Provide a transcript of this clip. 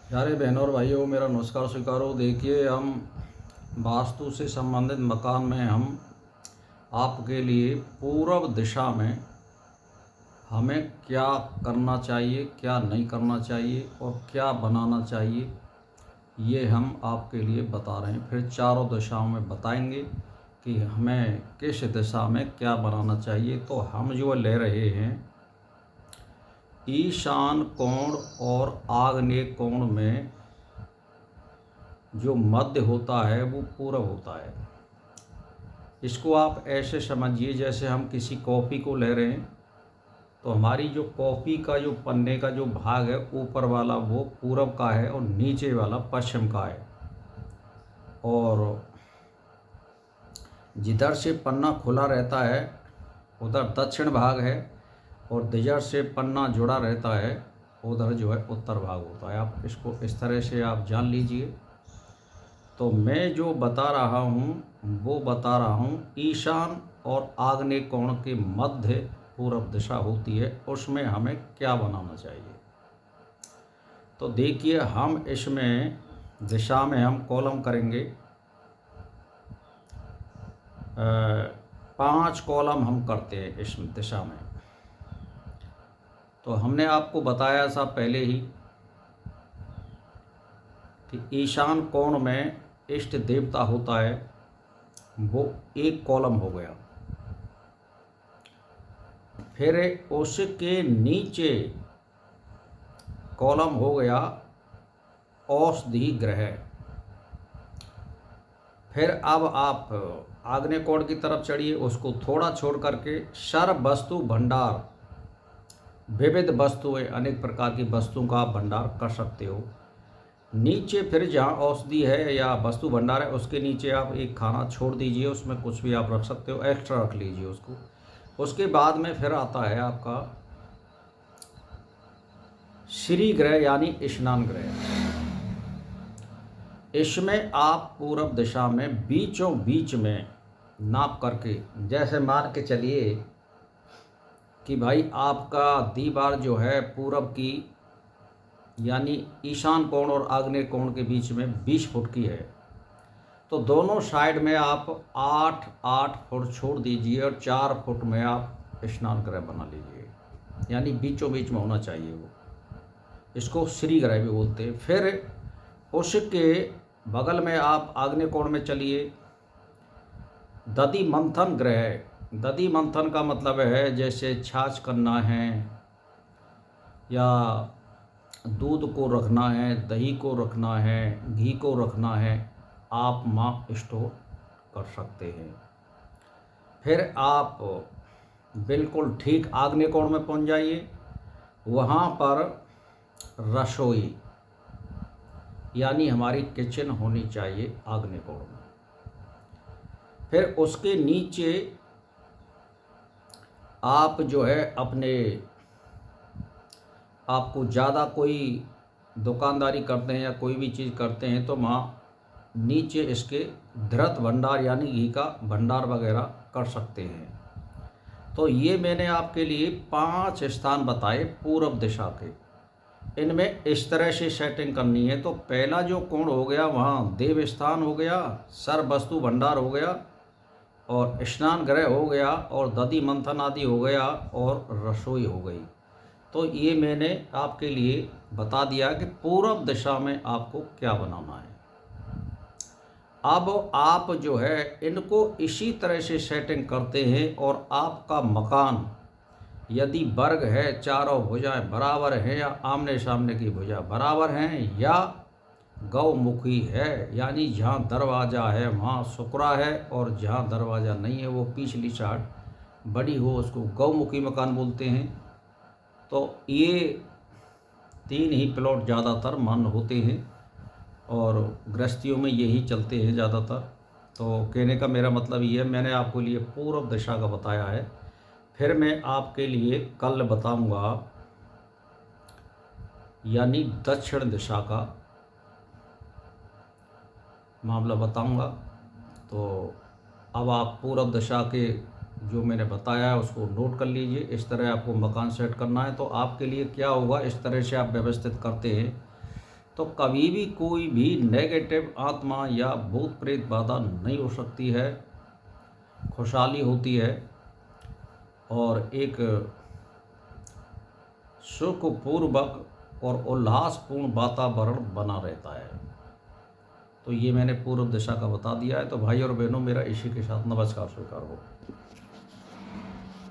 प्यारे बहनों और भाइयों, मेरा नमस्कार स्वीकारो। देखिए, हम वास्तु से संबंधित मकान में हम आपके लिए पूर्व दिशा में हमें क्या करना चाहिए, क्या नहीं करना चाहिए और क्या बनाना चाहिए, ये हम आपके लिए बता रहे हैं। फिर चारों दिशाओं में बताएंगे कि हमें किस दिशा में क्या बनाना चाहिए। तो हम जो ले रहे हैं, ईशान कोण और आग्नेय कोण में जो मध्य होता है वो पूरब होता है। इसको आप ऐसे समझिए जैसे हम किसी कॉपी को ले रहे हैं, तो हमारी जो कॉपी का जो पन्ने का जो भाग है, ऊपर वाला वो पूरब का है और नीचे वाला पश्चिम का है। और जिधर से पन्ना खुला रहता है उधर दक्षिण भाग है, और जिधर से पन्ना जुड़ा रहता है उधर जो है उत्तर भाग होता है। आप इसको इस तरह से आप जान लीजिए। तो मैं जो बता रहा हूँ वो बता रहा हूँ, ईशान और आग्नेय कोण के मध्य पूरब दिशा होती है, उसमें हमें क्या बनाना चाहिए। तो देखिए, हम इसमें दिशा में हम कॉलम करेंगे। 5 कॉलम हम करते हैं इस दिशा में। तो हमने आपको बताया था पहले ही कि ईशान कोण में इष्ट देवता होता है, वो एक कॉलम हो गया। फिर उसके नीचे कॉलम हो गया औषधि ग्रह। फिर अब आप आग्नेय कोण की तरफ चढ़िए, उसको थोड़ा छोड़ करके सर्व वस्तु भंडार, विविध वस्तुएं, अनेक प्रकार की वस्तुओं का आप भंडार कर सकते हो। नीचे फिर जहाँ औषधि है या वस्तु भंडार है, उसके नीचे आप एक खाना छोड़ दीजिए, उसमें कुछ भी आप रख सकते हो, एक्स्ट्रा रख लीजिए उसको। उसके बाद में फिर आता है आपका श्री ग्रह यानी स्नान ग्रह। इसमें आप पूरब दिशा में बीचों बीच में नाप करके, जैसे मान के चलिए कि भाई आपका दीवार जो है पूरब की यानी ईशान कोण और आग्नेय कोण के बीच में 20 फुट की है, तो दोनों साइड में आप 8-8 फुट छोड़ दीजिए और 4 फुट में आप स्नान ग्रह बना लीजिए, यानी बीचों बीच में होना चाहिए वो। इसको श्री ग्रह भी बोलते हैं। फिर उसके बगल में आप आग्नेय कोण में चलिए, दधि मंथन ग्रह। दधि मंथन का मतलब है जैसे छाछ करना है या दूध को रखना है, दही को रखना है, घी को रखना है, आप वहाँ स्टोर कर सकते हैं। फिर आप बिल्कुल ठीक आग्नेय कोण में पहुँच जाइए, वहाँ पर रसोई यानी हमारी किचन होनी चाहिए आग्नेय कोण में। फिर उसके नीचे आप जो है अपने, आपको ज़्यादा कोई दुकानदारी करते हैं या कोई भी चीज़ करते हैं तो वहाँ नीचे इसके धृत भंडार यानी घी का भंडार वगैरह कर सकते हैं। तो ये मैंने आपके लिए 5 स्थान बताए पूर्व दिशा के। इनमें इस तरह से सेटिंग करनी है। तो पहला जो कोण हो गया वहाँ देव स्थान हो गया, सर्व वस्तु भंडार हो गया, और स्नान गृह हो गया, और दधि मंथन आदि हो गया, और रसोई हो गई। तो ये मैंने आपके लिए बता दिया कि पूर्व दिशा में आपको क्या बनाना है। अब आप जो है इनको इसी तरह से सेटिंग करते हैं, और आपका मकान यदि वर्ग है, चारों भुजाएं बराबर हैं या आमने सामने की भुजा बराबर हैं, या गौमुखी है यानी जहाँ दरवाज़ा है वहाँ शुक्रा है, और जहाँ दरवाज़ा नहीं है वो पिछली साइड बड़ी हो, उसको गौमुखी मकान बोलते हैं। तो ये 3 ही प्लॉट ज़्यादातर मान्य होते हैं और गृहस्थियों में यही चलते हैं ज़्यादातर। तो कहने का मेरा मतलब ये है, मैंने आपको लिए पूर्व दिशा का बताया है। फिर मैं आपके लिए कल बताऊंगा यानी दक्षिण दिशा का मामला बताऊंगा। तो अब आप पूर्व दिशा के जो मैंने बताया है उसको नोट कर लीजिए। इस तरह आपको मकान सेट करना है। तो आपके लिए क्या होगा, इस तरह से आप व्यवस्थित करते हैं तो कभी भी कोई भी नेगेटिव आत्मा या भूत प्रेत बाधा नहीं हो सकती है, खुशहाली होती है और एक सुखपूर्वक और उल्लासपूर्ण वातावरण बना रहता है। तो ये मैंने पूर्व दिशा का बता दिया है। तो भाई और बहनों, मेरा इसी के साथ नमस्कार स्वीकार हो।